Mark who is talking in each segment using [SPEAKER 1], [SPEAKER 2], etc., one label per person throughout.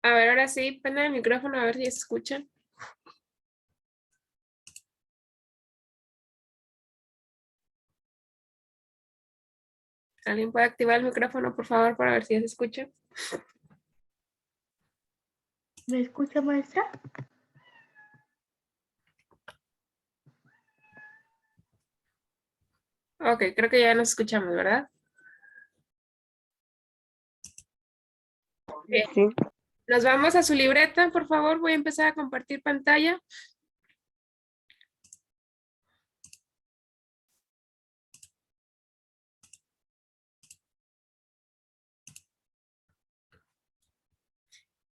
[SPEAKER 1] A ver, ahora sí, prende el micrófono a ver si se escuchan. ¿Alguien puede activar el micrófono, por favor, para ver si se escucha?
[SPEAKER 2] ¿Me escucha, maestra?
[SPEAKER 1] Ok, creo que ya nos escuchamos, ¿verdad? Bien.
[SPEAKER 2] Sí.
[SPEAKER 1] Nos vamos a su libreta, por favor. Voy a empezar a compartir pantalla.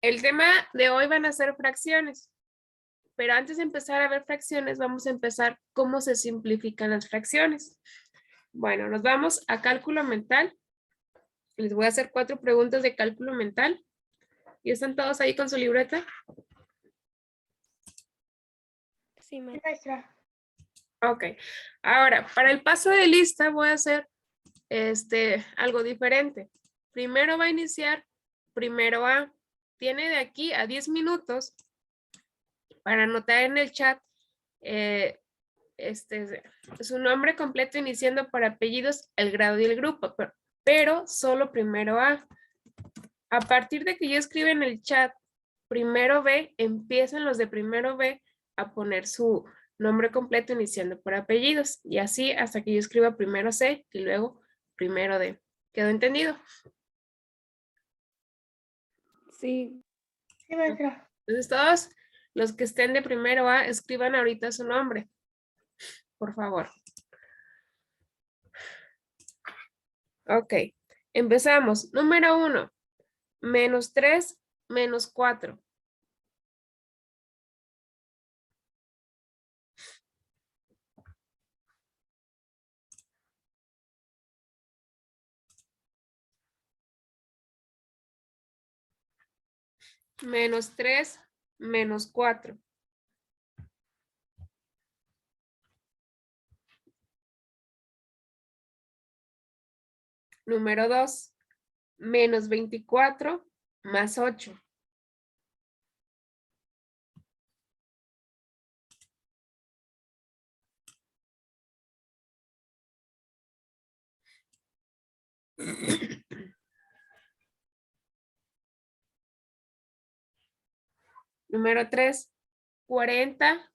[SPEAKER 1] El tema de hoy van a ser fracciones. Pero antes de empezar a ver fracciones, vamos a empezar cómo se simplifican las fracciones. Bueno, nos vamos a cálculo mental. Les voy a hacer 4 preguntas de cálculo mental. ¿Y están todos ahí con su libreta?
[SPEAKER 2] Sí, maestra.
[SPEAKER 1] Ok. Ahora, para el paso de lista voy a hacer algo diferente. Primero va a iniciar, primero A. Tiene de aquí a 10 minutos para anotar en el chat su nombre completo iniciando por apellidos, el grado y el grupo, pero solo primero A. A partir de que yo escriba en el chat primero B, empiezan los de primero B a poner su nombre completo iniciando por apellidos y así hasta que yo escriba primero C y luego primero D. ¿Quedó entendido?
[SPEAKER 2] Sí. Sí, maestra.
[SPEAKER 1] Entonces todos los que estén de primero A escriban ahorita su nombre, por favor. Ok, empezamos. Número 1, -3, -4. -3, -4. Número 2, -24 más 8. Número 3, 40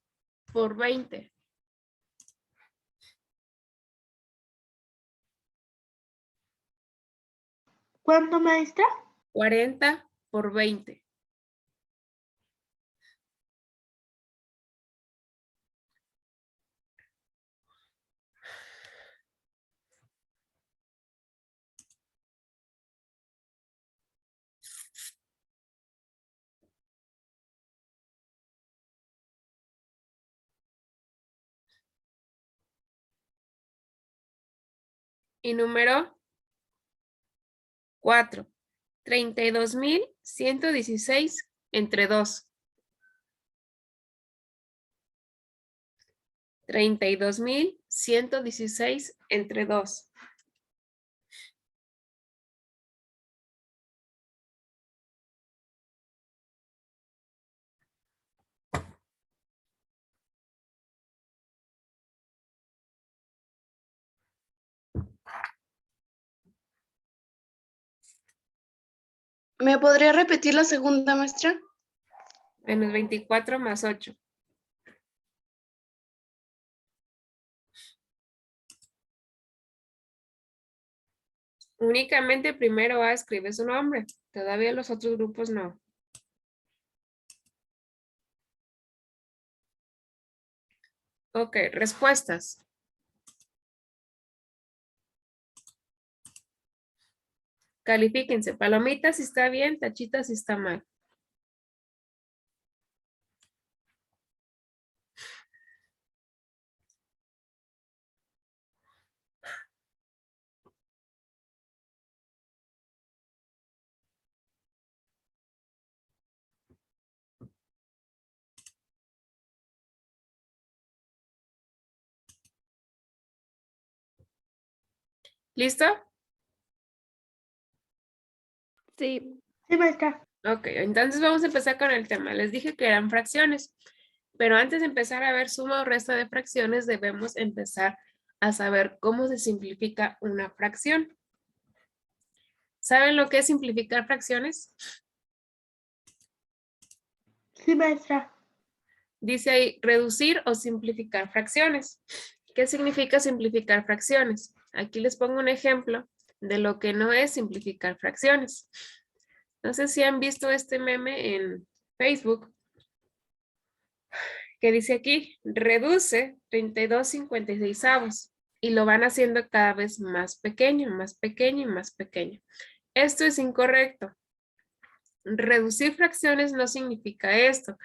[SPEAKER 1] por 20.
[SPEAKER 2] ¿Cuánto, maestra?
[SPEAKER 1] 40 por 20. Y número 4, 32,116 entre 2. 32,116 entre 2.
[SPEAKER 3] ¿Me podría repetir la segunda, maestra?
[SPEAKER 1] Menos 24 más 8. Únicamente primero A escribe su nombre. Todavía los otros grupos no. Ok, respuestas. Califíquense. Palomitas si está bien, tachitas si está mal. ¿Listo?
[SPEAKER 2] Sí. Sí, maestra.
[SPEAKER 1] Ok, entonces vamos a empezar con el tema. Les dije que eran fracciones, pero antes de empezar a ver suma o resta de fracciones, debemos empezar a saber cómo se simplifica una fracción. ¿Saben lo que es simplificar fracciones?
[SPEAKER 2] Sí, maestra.
[SPEAKER 1] Dice ahí, reducir o simplificar fracciones. ¿Qué significa simplificar fracciones? Aquí les pongo un ejemplo de lo que no es simplificar fracciones. No sé si han visto este meme en Facebook que dice aquí, reduce 32/56 y lo van haciendo cada vez más pequeño, más pequeño y más pequeño. Esto es incorrecto. Reducir fracciones no significa esto.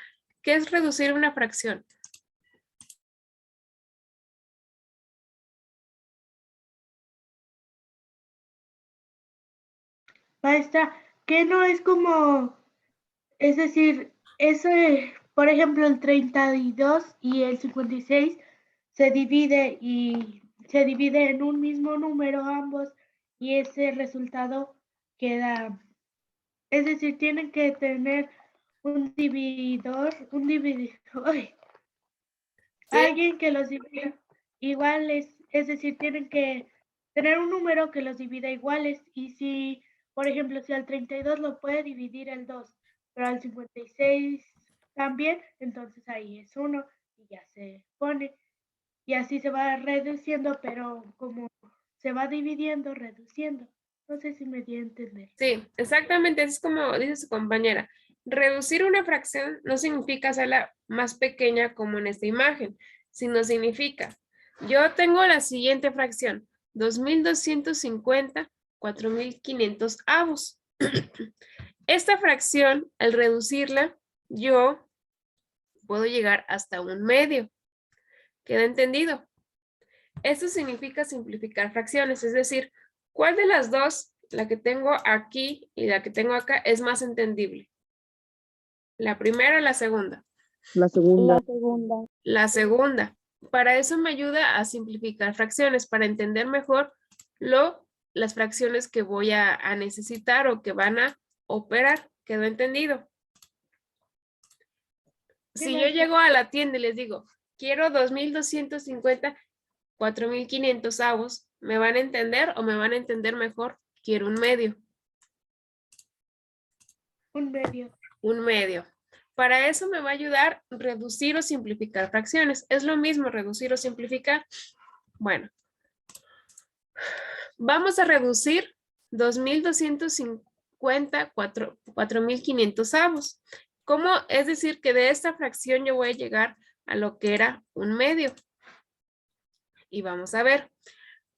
[SPEAKER 1] ¿Qué es reducir una fracción?
[SPEAKER 2] Maestra, que no es como, es decir, ese, por ejemplo, el 32 y el 56 se divide en un mismo número ambos y ese resultado queda, es decir, tienen que tener un divididor, ¡ay!
[SPEAKER 1] ¿Sí?
[SPEAKER 2] Alguien que los divida iguales, es decir, tienen que tener un número que los divida iguales y si, por ejemplo, si al 32 lo puede dividir el 2, pero al 56 también, entonces ahí es 1 y ya se pone. Y así se va reduciendo, pero como se va dividiendo, reduciendo. No sé si me di a entender.
[SPEAKER 1] Sí, exactamente, es como dice su compañera. Reducir una fracción no significa hacerla más pequeña como en esta imagen, sino significa, yo tengo la siguiente fracción, 2250, 4500 avos. Esta fracción, al reducirla, yo puedo llegar hasta un medio. ¿Queda entendido? Esto significa simplificar fracciones, es decir, ¿cuál de las dos, la que tengo aquí y la que tengo acá, es más entendible? ¿La primera o la segunda?
[SPEAKER 4] La segunda.
[SPEAKER 1] La segunda. Para eso me ayuda a simplificar fracciones, para entender mejor las fracciones que voy a necesitar o que van a operar. ¿Quedó entendido?
[SPEAKER 2] Sí,
[SPEAKER 1] Si yo
[SPEAKER 2] maestra.
[SPEAKER 1] llego a la tienda y les digo, quiero 2250, 4500 avos, ¿me van a entender o me van a entender mejor? Quiero un medio.
[SPEAKER 2] Un medio.
[SPEAKER 1] Un medio. Para eso me va a ayudar reducir o simplificar fracciones. Es lo mismo reducir o simplificar. Bueno, vamos a reducir 2250, 4500 avos. ¿Cómo? Es decir, que de esta fracción yo voy a llegar a lo que era un medio. Y vamos a ver.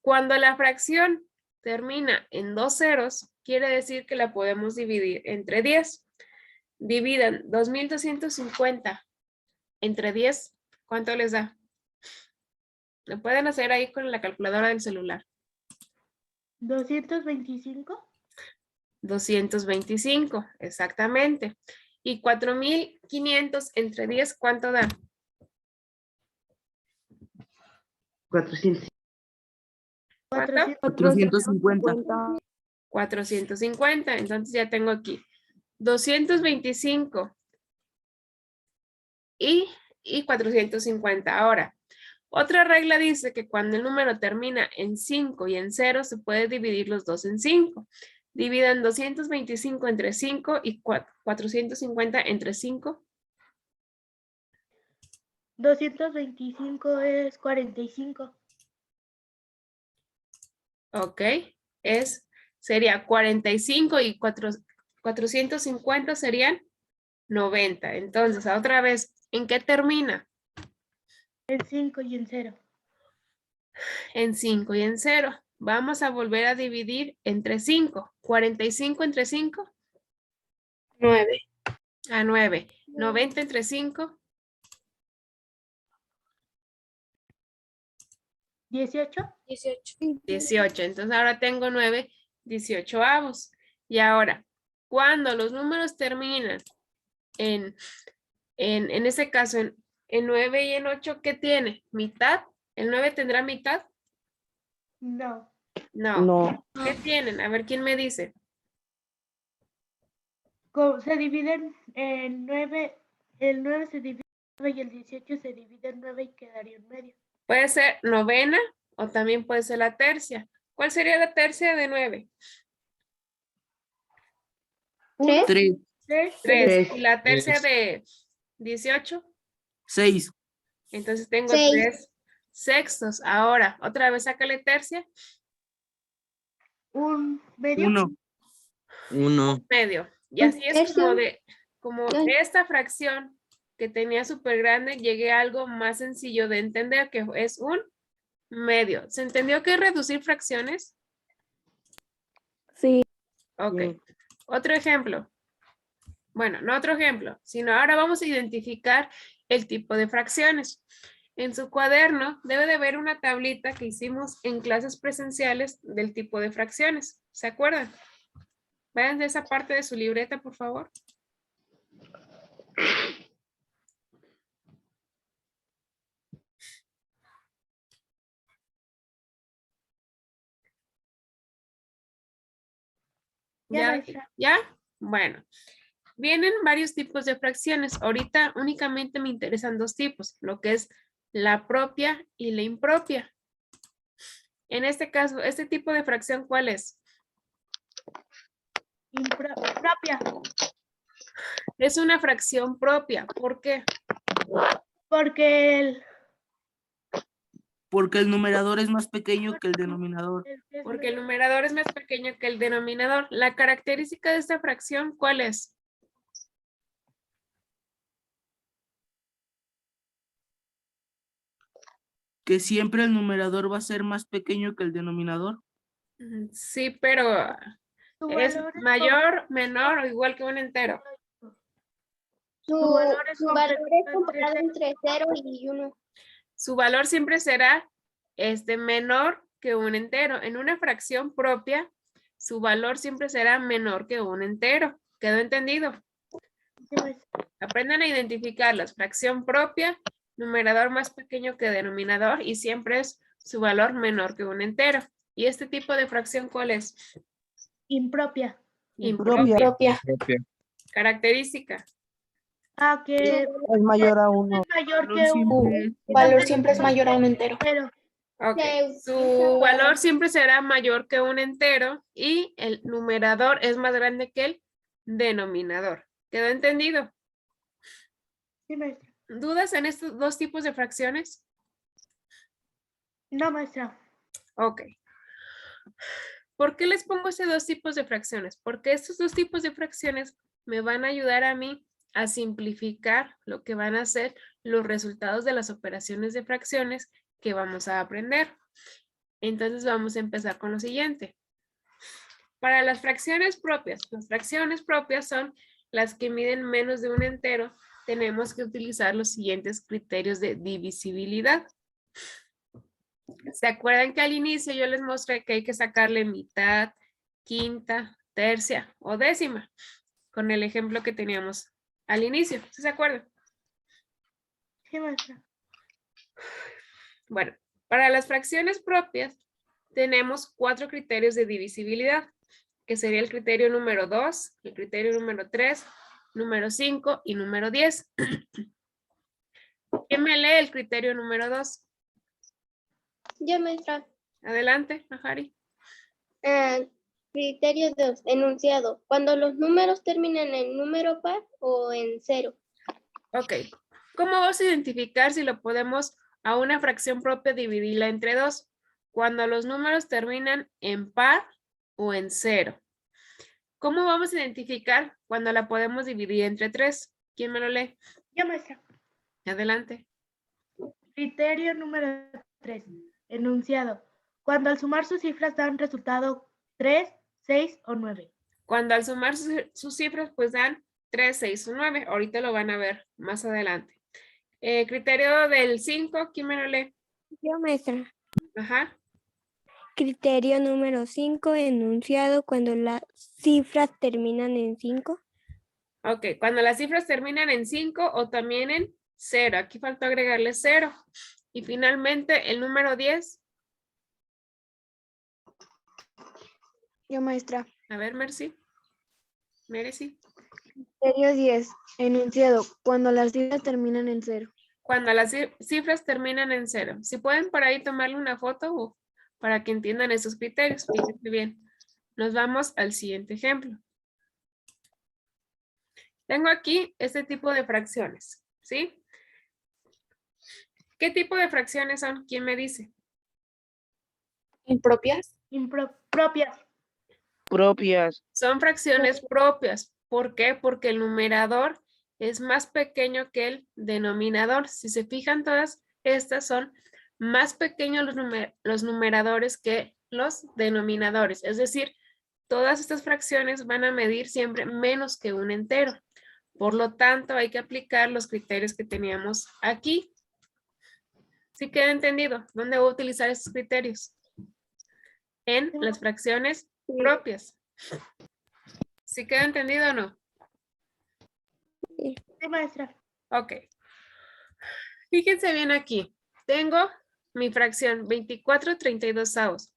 [SPEAKER 1] Cuando la fracción termina en dos ceros, quiere decir que la podemos dividir entre 10. Dividan 2250 entre 10. ¿Cuánto les da? Lo pueden hacer ahí con la calculadora del celular.
[SPEAKER 2] 225.
[SPEAKER 1] 225, exactamente. Y 4500 entre 10, ¿cuánto da?
[SPEAKER 4] 400.
[SPEAKER 1] ¿Cuánto?
[SPEAKER 4] 450.
[SPEAKER 1] 450. Entonces ya tengo aquí 225 y 450. Ahora, otra regla dice que cuando el número termina en 5 y en 0, se puede dividir los dos en 5. Dividan 225 entre 5 y 450 entre 5.
[SPEAKER 2] 225 es 45.
[SPEAKER 1] Ok, sería 45 y 450 serían 90. Entonces, otra vez, ¿en qué termina?
[SPEAKER 2] En 5 y en 0.
[SPEAKER 1] En 5 y en 0. Vamos a volver a dividir entre 5. 45 entre 5.
[SPEAKER 3] 9.
[SPEAKER 1] A 9. 90 entre 5.
[SPEAKER 2] 18.
[SPEAKER 1] 18. Entonces ahora tengo 9, 18 avos. Y ahora, cuando los números terminan en ese caso, en 9 y en 8, ¿qué tiene? ¿Mitad? ¿El 9 tendrá mitad?
[SPEAKER 2] No.
[SPEAKER 1] No.
[SPEAKER 4] No.
[SPEAKER 1] ¿Qué tienen? A ver, ¿quién me dice?
[SPEAKER 2] se dividen en 9, el 9 se divide en 9 y el 18 se divide en 9 y quedaría en medio.
[SPEAKER 1] Puede ser novena o también puede ser la tercia. ¿Cuál sería la tercia de 9?
[SPEAKER 2] 1,
[SPEAKER 4] 3,
[SPEAKER 2] 3,
[SPEAKER 1] 3.
[SPEAKER 4] Tres.
[SPEAKER 1] ¿Y la tercia de 18?
[SPEAKER 4] 6,
[SPEAKER 1] Entonces tengo
[SPEAKER 3] 6.
[SPEAKER 1] 3 sextos. Ahora, otra vez sácale tercia.
[SPEAKER 2] 1 medio.
[SPEAKER 4] 1. 1.
[SPEAKER 1] Medio. Y así es
[SPEAKER 3] tercio.
[SPEAKER 1] como
[SPEAKER 3] Ay.
[SPEAKER 1] esta fracción que tenía súper grande, llegué a algo más sencillo de entender, que es un medio. ¿Se entendió qué es reducir fracciones?
[SPEAKER 3] Sí.
[SPEAKER 1] Ok.
[SPEAKER 4] Sí.
[SPEAKER 1] Otro ejemplo. Bueno, no otro ejemplo, sino ahora vamos a identificar el tipo de fracciones. En su cuaderno debe de haber una tablita que hicimos en clases presenciales del tipo de fracciones. ¿Se acuerdan? Vayan de esa parte de su libreta, por favor.
[SPEAKER 2] Ya, maestra.
[SPEAKER 1] ¿Ya? Bueno, vienen varios tipos de fracciones. Ahorita únicamente me interesan dos tipos, lo que es la propia y la impropia. En este caso, este tipo de fracción, ¿cuál es?
[SPEAKER 2] Propia.
[SPEAKER 1] Es una fracción propia. ¿Por qué?
[SPEAKER 2] Porque el
[SPEAKER 4] Porque el numerador es más pequeño que el denominador.
[SPEAKER 1] Porque el numerador es más pequeño que el denominador. La característica de esta fracción, ¿cuál es?
[SPEAKER 4] Que siempre el numerador va a ser más pequeño que el denominador.
[SPEAKER 1] Sí, pero
[SPEAKER 2] su
[SPEAKER 1] es
[SPEAKER 2] valor
[SPEAKER 1] mayor, menor o igual que un entero.
[SPEAKER 3] Su
[SPEAKER 2] valor es
[SPEAKER 3] valor es
[SPEAKER 2] comparado
[SPEAKER 3] comparado entre 0 y 1.
[SPEAKER 1] Su valor siempre será menor que un entero. En una fracción propia, su valor siempre será menor que un entero. ¿Quedó entendido?
[SPEAKER 2] Sí, maestra.
[SPEAKER 1] Aprendan a identificarlas. Fracción propia, numerador más pequeño que denominador y siempre es su valor menor que un entero. ¿Y este tipo de fracción cuál es?
[SPEAKER 2] Impropia.
[SPEAKER 1] Impropia.
[SPEAKER 3] Propia.
[SPEAKER 1] Característica.
[SPEAKER 2] Que
[SPEAKER 4] Es mayor a 1.
[SPEAKER 2] es mayor que un
[SPEAKER 3] Valor siempre es mayor a un entero.
[SPEAKER 2] entero.
[SPEAKER 1] Ok.
[SPEAKER 3] Se
[SPEAKER 1] Su
[SPEAKER 3] utiliza para-
[SPEAKER 1] valor siempre será mayor que un entero y el numerador es más grande que el denominador. ¿Quedó entendido?
[SPEAKER 2] Sí, maestra.
[SPEAKER 1] ¿Dudas en estos dos tipos de fracciones?
[SPEAKER 2] No, maestra.
[SPEAKER 1] Ok. ¿Por qué les pongo estos dos tipos de fracciones? Porque estos dos tipos de fracciones me van a ayudar a mí a simplificar lo que van a ser los resultados de las operaciones de fracciones que vamos a aprender. Entonces vamos a empezar con lo siguiente. Para las fracciones propias son las que miden menos de un entero. Tenemos que utilizar los siguientes criterios de divisibilidad. ¿Se acuerdan que al inicio yo les mostré que hay que sacarle mitad, quinta, tercia o décima? Con el ejemplo que teníamos al inicio. ¿Sí se acuerdan?
[SPEAKER 2] Sí, maestra.
[SPEAKER 1] Bueno, para las fracciones propias tenemos 4 criterios de divisibilidad, que sería el criterio número 2, el criterio número 3, número 5 y número 10. ¿Quién me lee el criterio número 2?
[SPEAKER 3] Ya, maestra.
[SPEAKER 1] Adelante, Majari.
[SPEAKER 3] Criterio 2. Enunciado. Cuando los números terminan en número par o en 0.
[SPEAKER 1] Ok. ¿Cómo vamos a identificar si lo podemos a una fracción propia dividirla entre 2? Cuando los números terminan en par o en 0. ¿Cómo vamos a identificar cuando la podemos dividir entre 3? ¿Quién me lo lee?
[SPEAKER 2] Ya, maestra.
[SPEAKER 1] Adelante.
[SPEAKER 2] Criterio número 3. Enunciado. Cuando al sumar sus cifras dan resultado 3, 6 o 9.
[SPEAKER 1] Cuando al sumar sus cifras pues dan 3, 6 o 9. Ahorita lo van a ver más adelante. Criterio del 5, ¿quién me lo lee?
[SPEAKER 5] Yo, maestra.
[SPEAKER 1] Ajá.
[SPEAKER 5] Criterio número 5, enunciado cuando las cifras terminan en 5.
[SPEAKER 1] Ok, cuando las cifras terminan en 5 o también en 0. Aquí falta agregarle 0. Y finalmente el número 10.
[SPEAKER 3] Yo, maestra.
[SPEAKER 1] A ver, Mercy.
[SPEAKER 5] Criterio 10. Enunciado. Cuando las cifras terminan en 0.
[SPEAKER 1] Cuando las cifras terminan en 0. Si pueden por ahí tomarle una foto para que entiendan esos criterios. Fíjense bien. Nos vamos al siguiente ejemplo. Tengo aquí este tipo de fracciones, ¿sí? ¿Qué tipo de fracciones son? ¿Quién me dice?
[SPEAKER 6] Impropias.
[SPEAKER 2] Propias.
[SPEAKER 4] Propias.
[SPEAKER 1] Son fracciones propias. ¿Por qué? Porque el numerador es más pequeño que el denominador. Si se fijan, todas estas son más pequeños los numeradores que los denominadores. Es decir, todas estas fracciones van a medir siempre menos que un entero. Por lo tanto, hay que aplicar los criterios que teníamos aquí. ¿Sí queda entendido? ¿Dónde voy a utilizar estos criterios? En las fracciones propias. ¿Sí queda entendido o no?
[SPEAKER 2] Sí, maestra.
[SPEAKER 1] Ok. Fíjense bien aquí. Tengo mi fracción 24/32.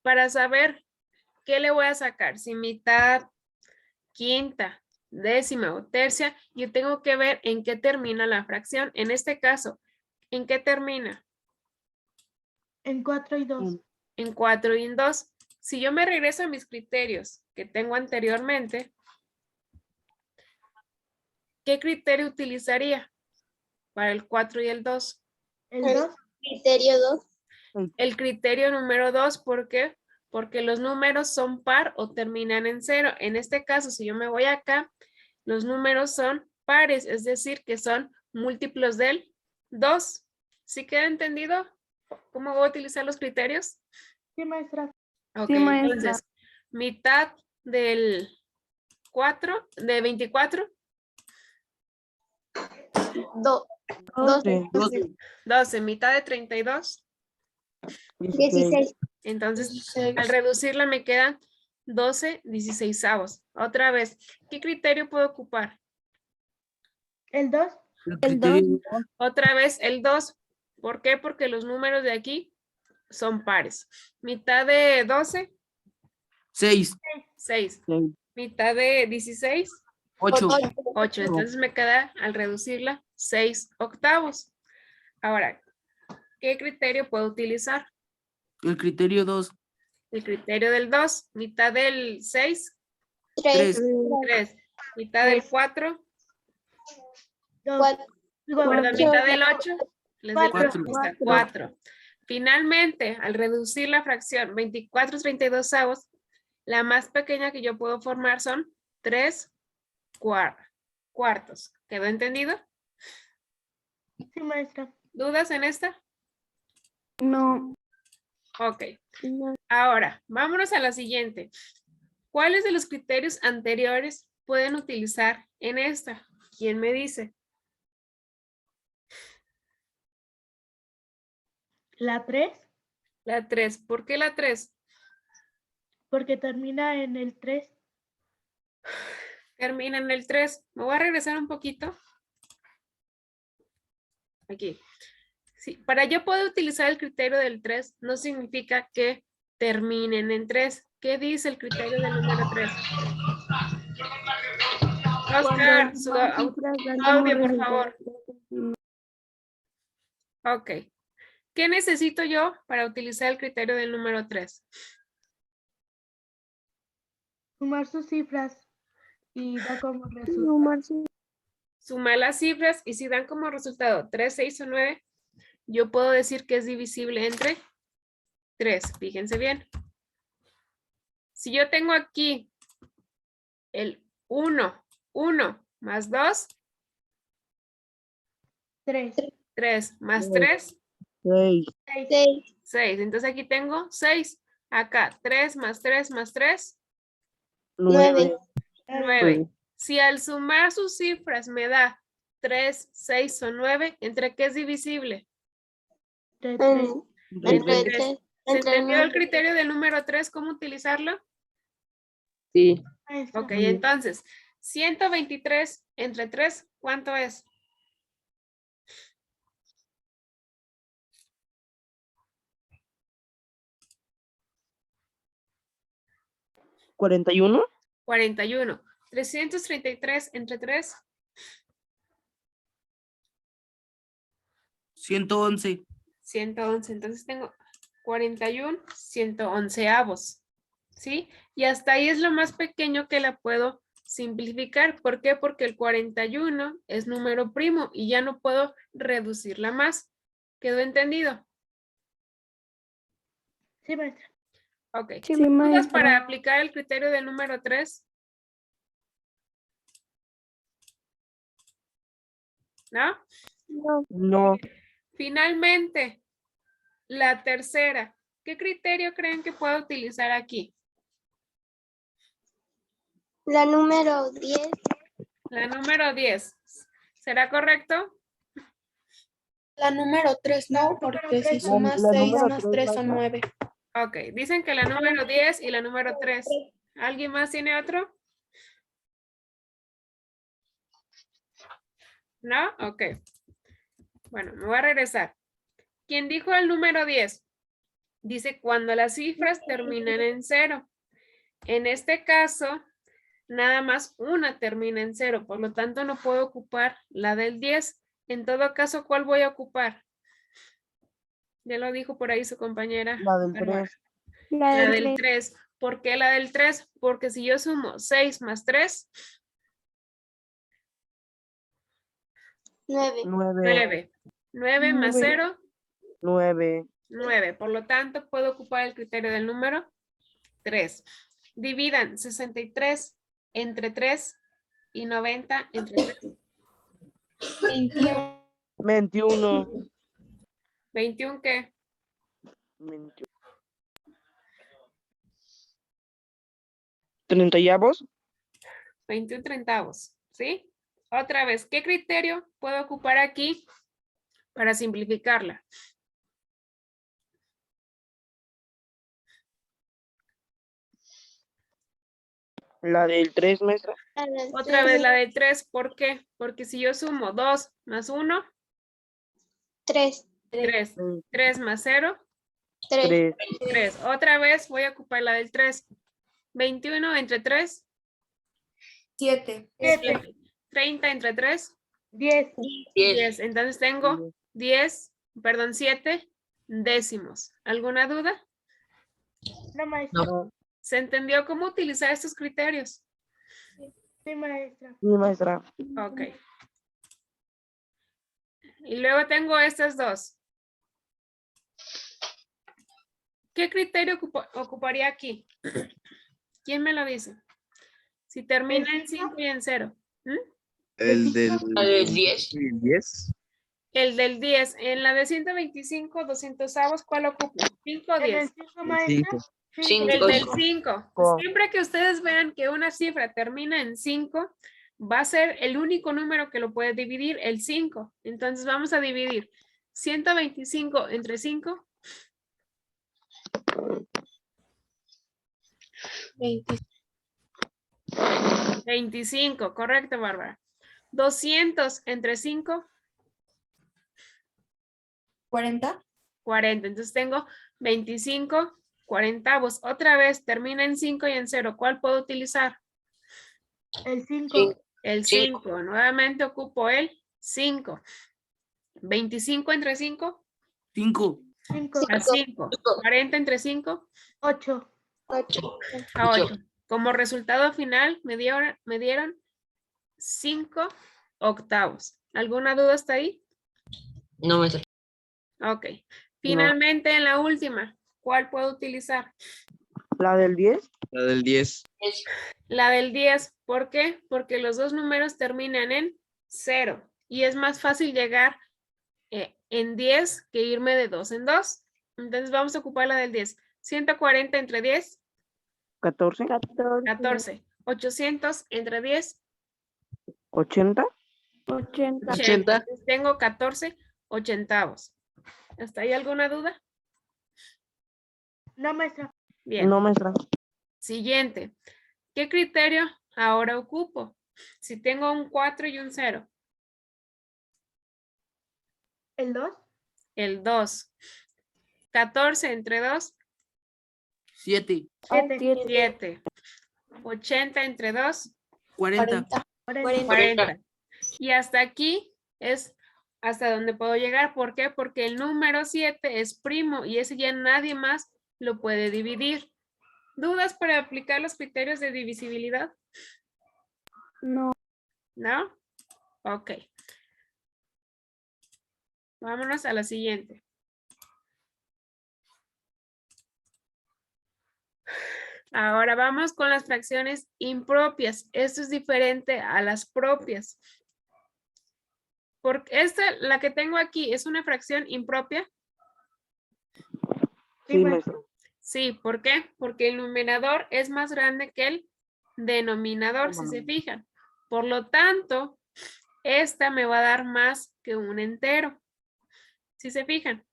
[SPEAKER 1] Para saber qué le voy a sacar, si mitad, quinta, décima o tercia, yo tengo que ver en qué termina la fracción. En este caso, ¿en qué termina?
[SPEAKER 2] En 4 y 2.
[SPEAKER 1] En 4 y en 2. Si yo me regreso a mis criterios que tengo anteriormente, ¿qué criterio utilizaría para el 4 y el 2?
[SPEAKER 2] El 2.
[SPEAKER 3] Criterio 2.
[SPEAKER 1] El criterio número 2, ¿por qué? Porque los números son par o terminan en 0. En este caso, si yo me voy acá, los números son pares, es decir, que son múltiplos del 2. ¿Sí queda entendido cómo voy a utilizar los criterios?
[SPEAKER 2] Sí, maestra.
[SPEAKER 1] Ok,
[SPEAKER 5] Sí, maestra.
[SPEAKER 1] entonces, mitad del 4, de 24,
[SPEAKER 3] 12.
[SPEAKER 1] 12, mitad de 32.
[SPEAKER 3] 16.
[SPEAKER 1] Entonces,
[SPEAKER 6] 16.
[SPEAKER 1] al reducirla me quedan 12/16. Otra vez, ¿qué criterio puedo ocupar?
[SPEAKER 2] El 2.
[SPEAKER 4] El
[SPEAKER 5] El
[SPEAKER 4] criterio
[SPEAKER 1] Otra vez el 2. ¿Por qué? Porque los números de aquí son pares. Mitad de 12,
[SPEAKER 4] 6.
[SPEAKER 1] 6. Mitad de 16,
[SPEAKER 4] 8.
[SPEAKER 1] 8. Entonces me queda al reducirla 6/8. Ahora, ¿qué criterio puedo utilizar?
[SPEAKER 4] El criterio 2.
[SPEAKER 1] El criterio del 2. Mitad del 6,
[SPEAKER 3] 3.
[SPEAKER 1] 3. Mitad del 4,
[SPEAKER 2] 2.
[SPEAKER 1] perdón, mitad del 8, les doy la
[SPEAKER 2] Cuatro.
[SPEAKER 1] respuesta, 4. Finalmente, al reducir la fracción 24/32, la más pequeña que yo puedo formar son 3 cuartos. ¿Quedó entendido?
[SPEAKER 2] Sí, maestra.
[SPEAKER 1] ¿Dudas en esta?
[SPEAKER 5] No.
[SPEAKER 1] Ok.
[SPEAKER 5] No.
[SPEAKER 1] Ahora, vámonos a la siguiente. ¿Cuáles de los criterios anteriores pueden utilizar en esta? ¿Quién me dice?
[SPEAKER 2] La 3.
[SPEAKER 1] La 3. ¿Por qué la 3?
[SPEAKER 2] Porque termina en el 3.
[SPEAKER 1] Termina en el 3. Me voy a regresar un poquito. Aquí. Sí, para yo poder utilizar el criterio del 3, no significa que terminen en 3. ¿Qué dice el criterio del número 3? Oscar, su audio, por favor. Ok. ¿Qué necesito yo para utilizar el criterio del número 3?
[SPEAKER 2] Sumar sus cifras y da como resultado.
[SPEAKER 1] Sumar las cifras y si dan como resultado 3, 6 o 9, yo puedo decir que es divisible entre 3. Fíjense bien. Si yo tengo aquí el 1 más 2,
[SPEAKER 2] 3.
[SPEAKER 1] 3 más 3,
[SPEAKER 4] 6.
[SPEAKER 3] 6.
[SPEAKER 1] 6. Entonces aquí tengo 6. Acá 3 más 3 más 3,
[SPEAKER 3] 9.
[SPEAKER 1] 9. Si al sumar sus cifras me da 3, 6 o 9, ¿entre qué es divisible?
[SPEAKER 3] Entre
[SPEAKER 1] Entre 3.
[SPEAKER 3] 3.
[SPEAKER 1] ¿Se
[SPEAKER 3] Entre
[SPEAKER 1] entendió el
[SPEAKER 3] 9.
[SPEAKER 1] criterio del número 3? ¿Cómo utilizarlo?
[SPEAKER 4] Sí.
[SPEAKER 2] Maestra.
[SPEAKER 1] Ok, entonces, 123 entre 3, ¿cuánto es?
[SPEAKER 4] 41.
[SPEAKER 1] 41. 333 entre 3.
[SPEAKER 4] 111.
[SPEAKER 1] 111. Entonces tengo 41 111avos. ¿Sí? Y hasta ahí es lo más pequeño que la puedo simplificar. ¿Por qué? Porque el 41 es número primo y ya no puedo reducirla más. ¿Quedó entendido?
[SPEAKER 2] Sí, maestra.
[SPEAKER 1] Ok.
[SPEAKER 5] Sí,
[SPEAKER 1] ¿Dudas
[SPEAKER 5] maestra.
[SPEAKER 1] para aplicar el criterio del número 3? ¿No?
[SPEAKER 5] No.
[SPEAKER 6] No.
[SPEAKER 1] Finalmente, la tercera. ¿Qué criterio creen que puedo utilizar aquí?
[SPEAKER 3] La número 10.
[SPEAKER 1] La número 10. ¿Será correcto?
[SPEAKER 7] La número 3 no,
[SPEAKER 2] número
[SPEAKER 7] porque
[SPEAKER 2] tres
[SPEAKER 7] si
[SPEAKER 2] no.
[SPEAKER 7] sumas
[SPEAKER 6] La
[SPEAKER 7] 6
[SPEAKER 6] número
[SPEAKER 7] más
[SPEAKER 6] 3,
[SPEAKER 7] 3 son
[SPEAKER 6] maestra.
[SPEAKER 7] 9.
[SPEAKER 1] Ok, dicen que la número 10 y la número 3. ¿Alguien más tiene otro? ¿No? Ok. Bueno, me voy a regresar. ¿Quién dijo el número 10? Dice cuando las cifras terminan en 0. En este caso, nada más una termina en 0, por lo tanto no puedo ocupar la del 10. En todo caso, ¿cuál voy a ocupar? Ya lo dijo por ahí su compañera.
[SPEAKER 6] La del
[SPEAKER 1] Bárbara.
[SPEAKER 6] 3.
[SPEAKER 5] La
[SPEAKER 1] La
[SPEAKER 5] del
[SPEAKER 1] del
[SPEAKER 5] 3.
[SPEAKER 1] 3. ¿Por qué la del 3? Porque si yo sumo 6 más 3,
[SPEAKER 3] 9.
[SPEAKER 6] 9.
[SPEAKER 1] 9. 9 más 0,
[SPEAKER 6] 9.
[SPEAKER 1] 9. Por lo tanto, puedo ocupar el criterio del número 3. Dividan 63 entre 3 y 90 entre 3.
[SPEAKER 7] 21.
[SPEAKER 6] 21.
[SPEAKER 1] 21, ¿qué?
[SPEAKER 6] 21. 30avos.
[SPEAKER 1] 21 treintavos, ¿sí? Otra vez, ¿qué criterio puedo ocupar aquí para simplificarla?
[SPEAKER 6] La del 3, maestra.
[SPEAKER 1] Otra vez la del 3, ¿por qué? Porque si yo sumo 2 más 1,
[SPEAKER 3] 3.
[SPEAKER 1] 3. 3 más 0,
[SPEAKER 3] 3.
[SPEAKER 6] 3.
[SPEAKER 1] 3. Otra vez voy a ocupar la del 3. 21 entre 3,
[SPEAKER 7] 7.
[SPEAKER 1] 7. 30 entre 3,
[SPEAKER 2] 10.
[SPEAKER 1] 10. Entonces tengo 7 décimos. ¿Alguna duda?
[SPEAKER 2] No, maestra.
[SPEAKER 6] No.
[SPEAKER 1] ¿Se entendió cómo utilizar estos criterios?
[SPEAKER 2] Sí, maestra.
[SPEAKER 6] Sí, maestra.
[SPEAKER 1] Ok. Y luego tengo estas dos. ¿Qué criterio ocuparía aquí? ¿Quién me lo dice? Si termina en 5 y en 0.
[SPEAKER 8] El del
[SPEAKER 7] 10.
[SPEAKER 8] 10.
[SPEAKER 1] El del 10. En la de 125, 200avos, ¿cuál ocupo? 5 o
[SPEAKER 2] En el
[SPEAKER 1] 10.
[SPEAKER 2] 5, maestra.
[SPEAKER 7] 5.
[SPEAKER 1] El del 5.
[SPEAKER 6] Cinco.
[SPEAKER 1] Siempre que ustedes vean que una cifra termina en 5, va a ser el único número que lo puede dividir, el 5. Entonces vamos a dividir 125 entre 5. 25, correcto, Bárbara. 200 entre 5.
[SPEAKER 7] 40.
[SPEAKER 1] 40. Entonces tengo 25 40avos. Otra vez termina en 5 y en 0. ¿Cuál puedo utilizar?
[SPEAKER 2] El 5.
[SPEAKER 1] El 5. Nuevamente ocupo el 5. 25 entre 5.
[SPEAKER 4] 5.
[SPEAKER 2] 5.
[SPEAKER 1] A 5. 40 entre 5.
[SPEAKER 2] 8.
[SPEAKER 3] 8.
[SPEAKER 1] A 8. Como resultado final me dieron 5 octavos. ¿Alguna duda hasta ahí?
[SPEAKER 7] No me sé.
[SPEAKER 1] Ok. Finalmente en la última, ¿cuál puedo utilizar?
[SPEAKER 6] La del 10.
[SPEAKER 8] La del 10.
[SPEAKER 1] La del 10. ¿Por qué? Porque los dos números terminan en 0 y es más fácil llegar en 10 que irme de 2 en 2. Entonces vamos a ocupar la del 10. 140 entre 10.
[SPEAKER 6] 14.
[SPEAKER 1] 14. 800 entre 10.
[SPEAKER 6] 80.
[SPEAKER 5] 80.
[SPEAKER 1] 80. Entonces tengo 14 ochentavos. ¿Hasta ahí alguna duda?
[SPEAKER 2] No, maestra.
[SPEAKER 1] Bien.
[SPEAKER 6] No, maestra.
[SPEAKER 1] Siguiente. ¿Qué criterio ahora ocupo? Si tengo un 4 y un 0.
[SPEAKER 2] El 2.
[SPEAKER 1] El 2. 14 entre 2.
[SPEAKER 4] 7.
[SPEAKER 2] 7.
[SPEAKER 1] 7. 80 entre 2.
[SPEAKER 4] 40.
[SPEAKER 1] 40. Y hasta aquí es hasta donde puedo llegar. ¿Por qué? Porque el número 7 es primo y ese ya nadie más lo puede dividir. ¿Dudas para aplicar los criterios de divisibilidad?
[SPEAKER 5] No.
[SPEAKER 1] ¿No? Ok. Vámonos a la siguiente. Ahora vamos con las fracciones impropias. Esto es diferente a las propias. Porque la que tengo aquí, ¿es una fracción impropia?
[SPEAKER 6] Sí, maestra.
[SPEAKER 1] Sí, ¿por qué? Porque el numerador es más grande que el denominador, si se fijan. Por lo tanto, esta me va a dar más que un entero. ¿Sí se fijan?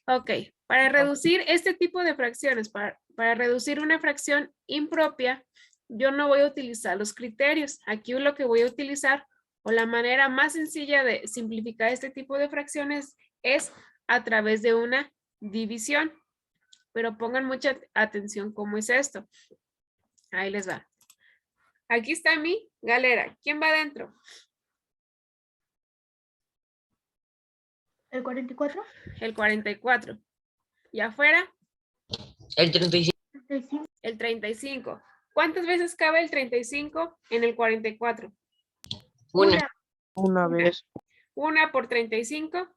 [SPEAKER 1] Ok, para reducir este tipo de fracciones, para reducir una fracción impropia, yo no voy a utilizar los criterios. Aquí lo que voy a utilizar, o la manera más sencilla de simplificar este tipo de fracciones, es a través de una división. Pero pongan mucha atención cómo es esto. Ahí les va. Aquí está mi galera. ¿Quién va adentro?
[SPEAKER 2] ¿El 44?
[SPEAKER 1] El 44. ¿Y afuera?
[SPEAKER 7] El 35.
[SPEAKER 2] 35.
[SPEAKER 1] El 35. ¿Cuántas veces cabe el 35 en el 44?
[SPEAKER 7] Una.
[SPEAKER 6] Una vez.
[SPEAKER 1] Una por 35.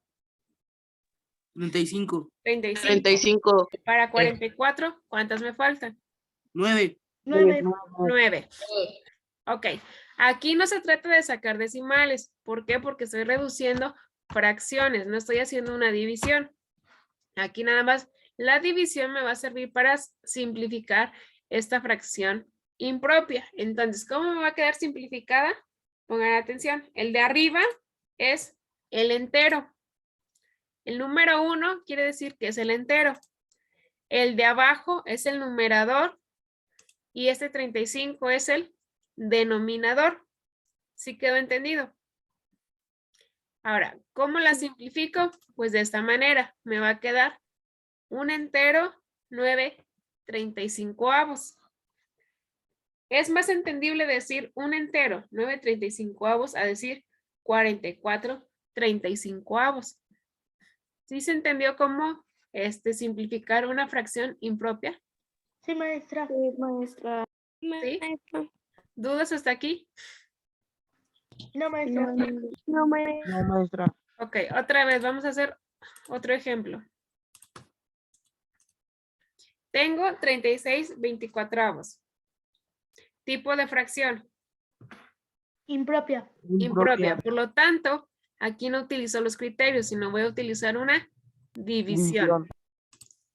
[SPEAKER 4] 35.
[SPEAKER 1] 35.
[SPEAKER 8] 35.
[SPEAKER 1] Para 44, ¿cuántas me faltan?
[SPEAKER 4] 9.
[SPEAKER 2] 9.
[SPEAKER 1] 9. Ok. Aquí no se trata de sacar decimales. ¿Por qué? Porque estoy reduciendo fracciones. No estoy haciendo una división. Aquí nada más la división me va a servir para simplificar esta fracción impropia. Entonces, ¿cómo me va a quedar simplificada? Pongan atención. El de arriba es el entero. El número 1 quiere decir que es el entero. El de abajo es el numerador y este 35 es el denominador. ¿Sí quedó entendido? Ahora, ¿cómo la simplifico? Pues de esta manera. Me va a quedar un entero 9/35. Es más entendible decir un entero 9/35 a decir 44/35. ¿Sí se entendió cómo simplificar una fracción impropia?
[SPEAKER 2] Sí, maestra.
[SPEAKER 5] Sí, maestra.
[SPEAKER 1] ¿Sí? ¿Dudas hasta aquí?
[SPEAKER 2] No, maestra.
[SPEAKER 5] No, maestra.
[SPEAKER 6] No, maestra.
[SPEAKER 1] Ok, otra vez vamos a hacer otro ejemplo. Tengo 36/24. Tipo de fracción.
[SPEAKER 2] Impropia.
[SPEAKER 1] Impropia. Por lo tanto, aquí no utilizo los criterios, sino voy a utilizar una división.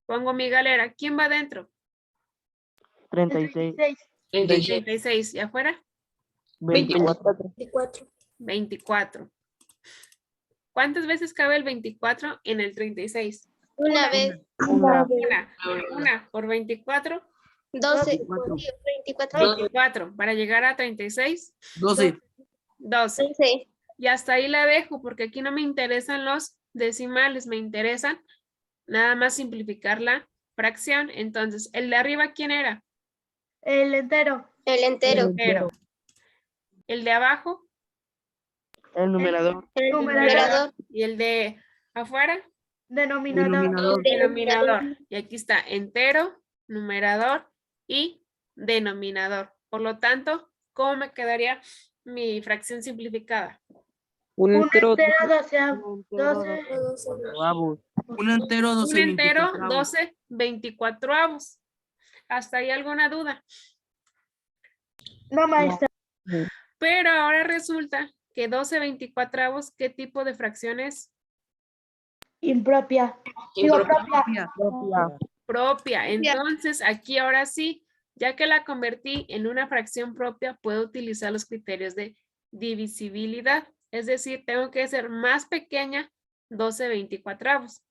[SPEAKER 1] Pongo mi galera. ¿Quién va adentro?
[SPEAKER 6] 36.
[SPEAKER 7] 36.
[SPEAKER 1] 36. ¿Y afuera?
[SPEAKER 6] 24.
[SPEAKER 1] 24. ¿Cuántas veces cabe el 24 en el 36?
[SPEAKER 3] Una vez.
[SPEAKER 6] Una.
[SPEAKER 1] Una por 24.
[SPEAKER 3] 12.
[SPEAKER 4] 24.
[SPEAKER 3] 24.
[SPEAKER 1] 24. Para llegar a 36.
[SPEAKER 4] 12.
[SPEAKER 1] 12.
[SPEAKER 3] 12.
[SPEAKER 1] Y hasta ahí la dejo porque aquí no me interesan los decimales, me interesan nada más simplificar la fracción. Entonces, el de arriba, ¿quién era?
[SPEAKER 2] El entero.
[SPEAKER 3] El entero.
[SPEAKER 1] Entero. El de abajo
[SPEAKER 6] El numerador.
[SPEAKER 3] El
[SPEAKER 2] Numerador.
[SPEAKER 3] numerador.
[SPEAKER 1] y el de afuera,
[SPEAKER 2] Denominador.
[SPEAKER 1] denominador. Y aquí está entero, numerador y denominador. Por lo tanto, ¿cómo me quedaría mi fracción simplificada?
[SPEAKER 6] Un
[SPEAKER 2] Un
[SPEAKER 6] entero.
[SPEAKER 2] entero doceavo. 12.
[SPEAKER 6] Vamos.
[SPEAKER 4] Un entero, 12.
[SPEAKER 1] Un entero,
[SPEAKER 4] 24.
[SPEAKER 1] 12/24. ¿Hasta ahí alguna duda?
[SPEAKER 2] No, maestra.
[SPEAKER 1] Pero ahora resulta que 12/24, ¿qué tipo de fracción es?
[SPEAKER 2] Impropia. Digo, propia.
[SPEAKER 6] Propia.
[SPEAKER 1] Propia. Entonces, aquí ahora sí, ya que la convertí en una fracción propia, puedo utilizar los criterios de divisibilidad. Es decir, tengo que ser más pequeña 12/24.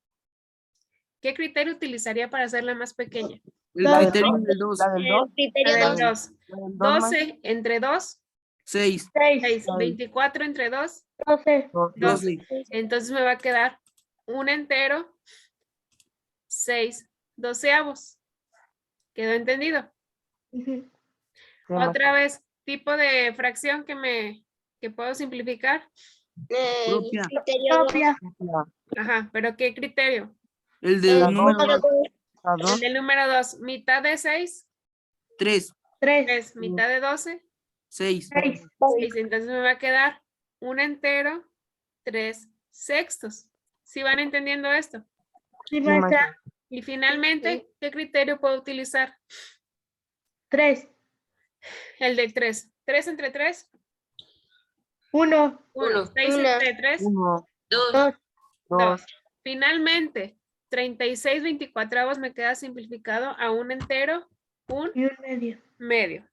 [SPEAKER 1] ¿Qué criterio utilizaría para hacerla más pequeña?
[SPEAKER 4] El criterio del 2.
[SPEAKER 6] La del 2.
[SPEAKER 3] Criterio
[SPEAKER 1] La del
[SPEAKER 3] 2.
[SPEAKER 1] 2. 12 entre 2,
[SPEAKER 4] 6.
[SPEAKER 1] 6. 24 entre 2,
[SPEAKER 2] 12.
[SPEAKER 1] 12.
[SPEAKER 4] 12.
[SPEAKER 1] Entonces me va a quedar un entero 6/12. ¿Quedó entendido?
[SPEAKER 2] Ujú.
[SPEAKER 1] Otra vez, tipo de fracción que puedo simplificar.
[SPEAKER 3] El
[SPEAKER 4] Propia.
[SPEAKER 3] criterio dos.
[SPEAKER 2] Propia.
[SPEAKER 1] Ajá, pero ¿qué criterio?
[SPEAKER 4] El del
[SPEAKER 3] El
[SPEAKER 4] número
[SPEAKER 3] número dos.
[SPEAKER 1] El del número 2, mitad de 6,
[SPEAKER 4] 3,
[SPEAKER 2] 3,
[SPEAKER 1] 3, mitad de 12,
[SPEAKER 4] 6.
[SPEAKER 2] 6.
[SPEAKER 1] 6. Entonces me va a quedar un entero, 3 sextos. ¿Sí van entendiendo esto?
[SPEAKER 2] Sí, maestra.
[SPEAKER 1] Y finalmente, ¿qué criterio puedo utilizar?
[SPEAKER 2] 3.
[SPEAKER 1] El de 3. 3 entre 3,
[SPEAKER 2] 1.
[SPEAKER 1] 1. 6
[SPEAKER 3] Una.
[SPEAKER 1] entre 3,
[SPEAKER 6] 1,
[SPEAKER 3] 2.
[SPEAKER 2] 2.
[SPEAKER 1] 2. Finalmente, 36 24avos me queda simplificado a un entero, un
[SPEAKER 2] Y un medio.
[SPEAKER 1] medio.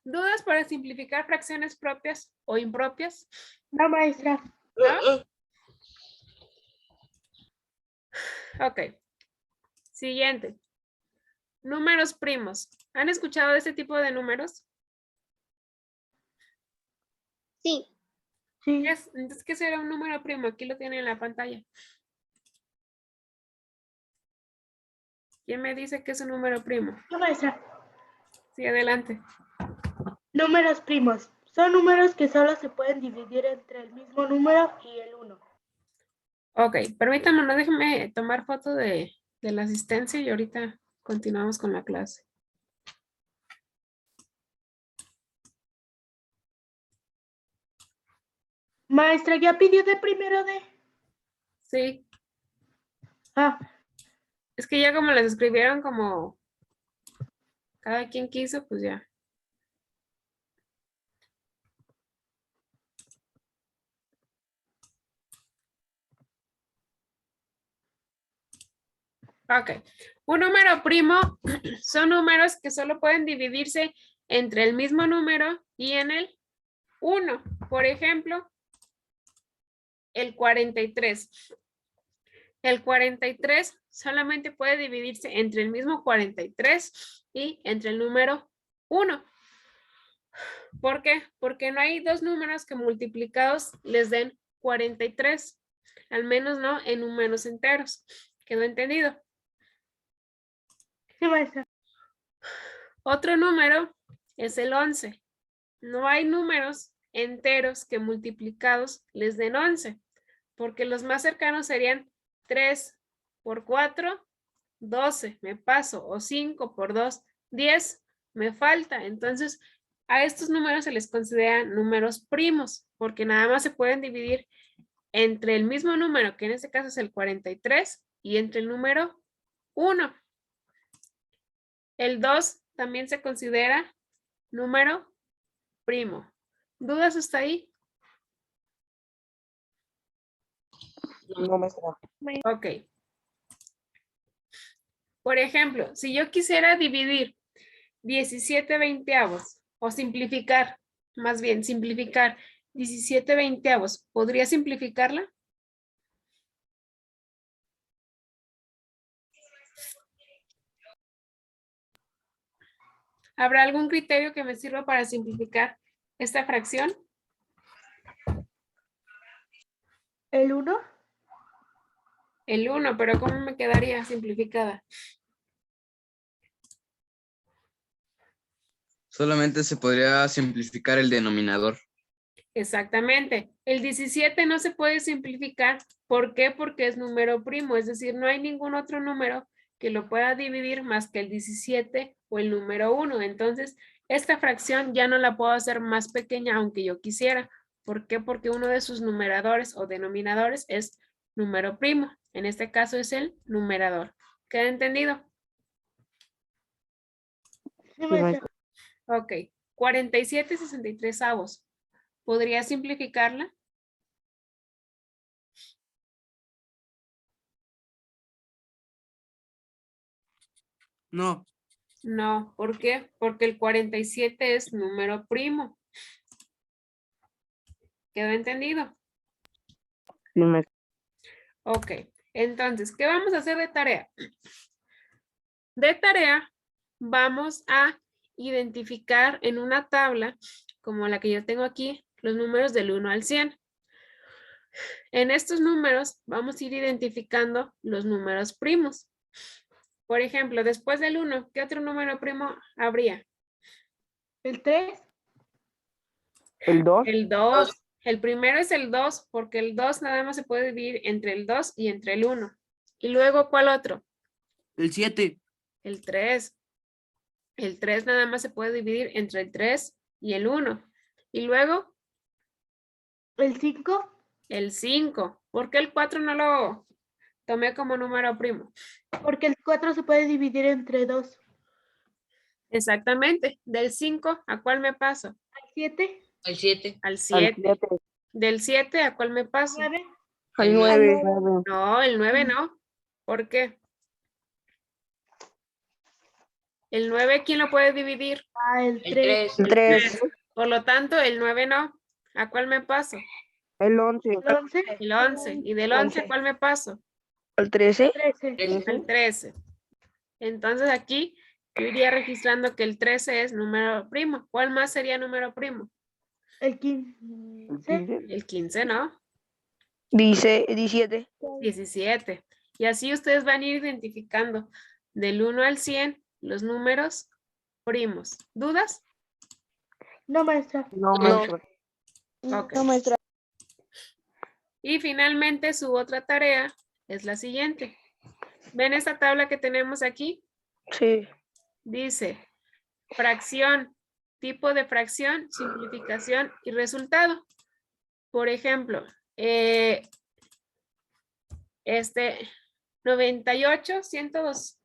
[SPEAKER 1] ¿Dudas para simplificar fracciones propias o impropias?
[SPEAKER 2] No, maestra.
[SPEAKER 1] ¿No? Ok. Siguiente. Números primos. ¿Han escuchado de este tipo de números?
[SPEAKER 3] Sí.
[SPEAKER 2] Sí.
[SPEAKER 1] Entonces, ¿qué será un número primo? Aquí lo tienen en la pantalla. ¿Quién me dice que es un número primo?
[SPEAKER 2] No, maestra.
[SPEAKER 1] Sí, adelante.
[SPEAKER 2] Números primos. Son números que solo se pueden dividir entre el mismo número y el 1.
[SPEAKER 1] Ok, permítame, no déjeme tomar foto de la asistencia y ahorita continuamos con la clase.
[SPEAKER 2] Maestra, ¿ya pidió de primero D?
[SPEAKER 1] Sí,
[SPEAKER 2] Ah,
[SPEAKER 1] es que ya como las escribieron como cada quien quiso, pues ya. Ok, un número primo son números que solo pueden dividirse entre el mismo número y en el 1. Por ejemplo, el 43. El 43 solamente puede dividirse entre el mismo 43 y entre el número 1. ¿Por qué? Porque no hay dos números que multiplicados les den 43. Al menos no en números enteros. ¿Quedó entendido?
[SPEAKER 2] sí, maestra.
[SPEAKER 1] Otro número es el 11. No hay números enteros que multiplicados les den 11, porque los más cercanos serían 3 por 4, 12, me paso, o 5 por 2, 10, me falta. Entonces, a estos números se les consideran números primos, porque nada más se pueden dividir entre el mismo número, que en este caso es el 43, y entre el número 1. El 2 también se considera número primo. ¿Dudas hasta ahí?
[SPEAKER 6] no, maestra.
[SPEAKER 1] Ok. Por ejemplo, si yo quisiera dividir 17 veinteavos o simplificar, más bien simplificar 17 veinteavos, ¿podría simplificarla? ¿Habrá algún criterio que me sirva para simplificar esta fracción?
[SPEAKER 2] ¿El 1?
[SPEAKER 1] El 1, pero ¿cómo me quedaría simplificada?
[SPEAKER 8] Solamente se podría simplificar el denominador.
[SPEAKER 1] Exactamente. El 17 no se puede simplificar. ¿Por qué? Porque es número primo, es decir, no hay ningún otro número que lo pueda dividir más que el 17 o el número 1. Entonces, esta fracción ya no la puedo hacer más pequeña aunque yo quisiera. ¿Por qué? Porque uno de sus numeradores o denominadores es número primo. En este caso es el numerador. ¿Queda entendido?
[SPEAKER 2] Sí, maestra.
[SPEAKER 1] Ok. 47/63. ¿Podría simplificarla?
[SPEAKER 4] No,
[SPEAKER 1] No, ¿por qué? Porque el 47 es número primo. ¿Quedó entendido?
[SPEAKER 6] Sí, maestra.
[SPEAKER 1] Ok, entonces, ¿qué vamos a hacer de tarea? De tarea vamos a identificar en una tabla, como la que yo tengo aquí, los números del 1 al 100. En estos números vamos a ir identificando los números primos. Por ejemplo, después del 1, ¿qué otro número primo habría?
[SPEAKER 2] ¿El 3?
[SPEAKER 6] El 2.
[SPEAKER 1] El 2. El primero es el 2, porque el 2 nada más se puede dividir entre el 2 y entre el 1. Y luego, ¿cuál otro?
[SPEAKER 4] El 7.
[SPEAKER 1] El 3. El 3 nada más se puede dividir entre el 3 y el 1. Y luego,
[SPEAKER 2] ¿El 5?
[SPEAKER 1] el 5. ¿Por qué el 4 no lo tomé como número primo?
[SPEAKER 2] Porque el 4 se puede dividir entre 2.
[SPEAKER 1] Exactamente. Del 5, ¿a cuál me paso?
[SPEAKER 2] ¿El 7?
[SPEAKER 7] El 7.
[SPEAKER 1] Al
[SPEAKER 6] Al
[SPEAKER 1] 7.
[SPEAKER 6] 7.
[SPEAKER 1] Del 7, ¿a cuál me paso?
[SPEAKER 2] 9.
[SPEAKER 6] Al
[SPEAKER 7] El
[SPEAKER 6] 9.
[SPEAKER 1] No, el 9 no. ¿Por qué? El 9, ¿quién lo puede dividir?
[SPEAKER 2] El
[SPEAKER 7] El
[SPEAKER 2] 3.
[SPEAKER 7] 3.
[SPEAKER 6] El 3.
[SPEAKER 1] Por lo tanto, el 9 no. ¿A cuál me paso?
[SPEAKER 6] El 11.
[SPEAKER 2] ¿El 11?
[SPEAKER 1] El 11. ¿Y del 11 a cuál me paso?
[SPEAKER 6] El 13.
[SPEAKER 2] 13.
[SPEAKER 1] Al 13. Entonces aquí yo iría registrando que el 13 es número primo. ¿Cuál más sería número primo?
[SPEAKER 2] El 15.
[SPEAKER 1] El 15, ¿no?
[SPEAKER 6] Dice 17.
[SPEAKER 1] 17. Y así ustedes van a ir identificando del 1 al 100 los números primos. ¿Dudas?
[SPEAKER 2] No, maestra.
[SPEAKER 6] No, maestra.
[SPEAKER 1] Ok.
[SPEAKER 6] No, maestra.
[SPEAKER 1] Y finalmente su otra tarea es la siguiente. ¿Ven esta tabla que tenemos aquí?
[SPEAKER 6] Sí.
[SPEAKER 1] Dice fracción, tipo de fracción, simplificación y resultado. Por ejemplo, 98, 102,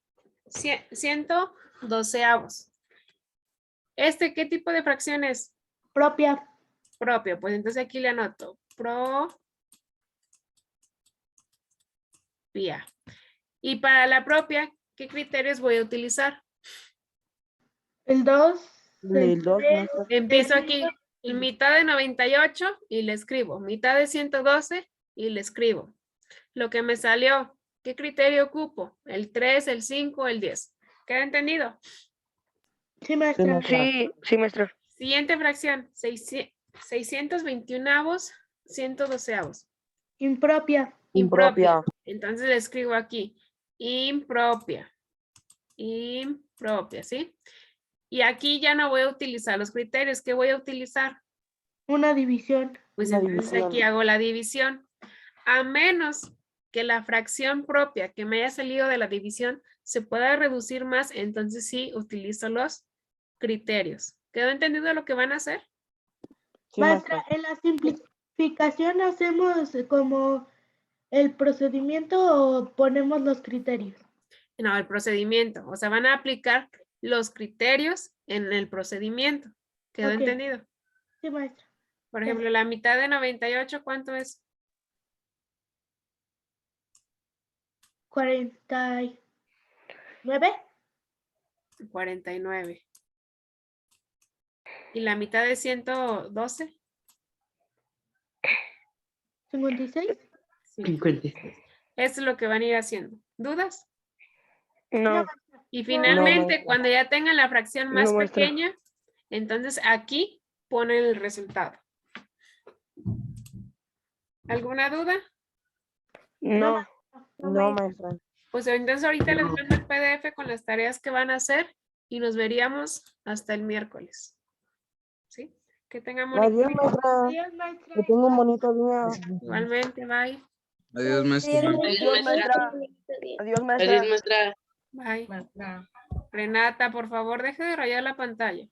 [SPEAKER 1] 112avos. ¿Qué tipo de fracción es?
[SPEAKER 2] Propia.
[SPEAKER 1] Propio. Pues entonces aquí le anoto. Propia. Y para la propia, ¿qué criterios voy a utilizar?
[SPEAKER 2] El 2.
[SPEAKER 6] El 2, maestra.
[SPEAKER 1] Empiezo aquí, en mitad de 98 y le escribo. Mitad de 112 y le escribo. Lo que me salió, ¿qué criterio ocupo? El 3, el 5, el 10. ¿Queda entendido?
[SPEAKER 2] Sí, maestra.
[SPEAKER 6] Sí, maestra.
[SPEAKER 1] Siguiente fracción, 621avos, 112avos.
[SPEAKER 2] Impropia.
[SPEAKER 1] Impropia. Entonces le escribo aquí, impropia. Impropia, ¿sí? Y aquí ya no voy a utilizar los criterios. ¿Qué voy a utilizar?
[SPEAKER 2] Una división.
[SPEAKER 1] Pues
[SPEAKER 6] Una
[SPEAKER 1] entonces
[SPEAKER 6] división.
[SPEAKER 1] aquí hago la división. A menos que la fracción propia que me haya salido de la división se pueda reducir más, entonces sí utilizo los criterios. ¿Quedó entendido lo que van a hacer?
[SPEAKER 6] Sí,
[SPEAKER 2] Maestra, en la simplificación hacemos como el procedimiento o ponemos los criterios.
[SPEAKER 1] No, el procedimiento. O sea, van a aplicar los criterios en el procedimiento. ¿Quedó
[SPEAKER 2] Ok.
[SPEAKER 1] entendido?
[SPEAKER 2] Sí, maestra.
[SPEAKER 1] Por ejemplo, la mitad de 98, ¿cuánto es?
[SPEAKER 2] 49.
[SPEAKER 1] 49. ¿Y la mitad de 112?
[SPEAKER 2] 56.
[SPEAKER 1] Sí.
[SPEAKER 7] 50.
[SPEAKER 1] Esto es lo que van a ir haciendo. ¿Dudas?
[SPEAKER 6] No.
[SPEAKER 1] Y finalmente,
[SPEAKER 6] maestra.
[SPEAKER 1] cuando ya tengan la fracción más
[SPEAKER 6] No, maestra.
[SPEAKER 1] pequeña, entonces aquí ponen el resultado. ¿Alguna duda?
[SPEAKER 6] No. No, maestra.
[SPEAKER 1] Pues entonces ahorita les mando el PDF con las tareas que van a hacer y nos veríamos hasta el miércoles. ¿Sí? Que tengan bonito
[SPEAKER 6] Adiós,
[SPEAKER 1] día.
[SPEAKER 6] maestra.
[SPEAKER 2] Adiós, maestra.
[SPEAKER 6] Que tenga un bonito día.
[SPEAKER 1] Igualmente, bye.
[SPEAKER 8] Adiós, maestro.
[SPEAKER 6] Adiós, maestra. Adiós, maestra.
[SPEAKER 7] Adiós, maestra.
[SPEAKER 1] Bye. Renata, por favor, deje de rayar la pantalla.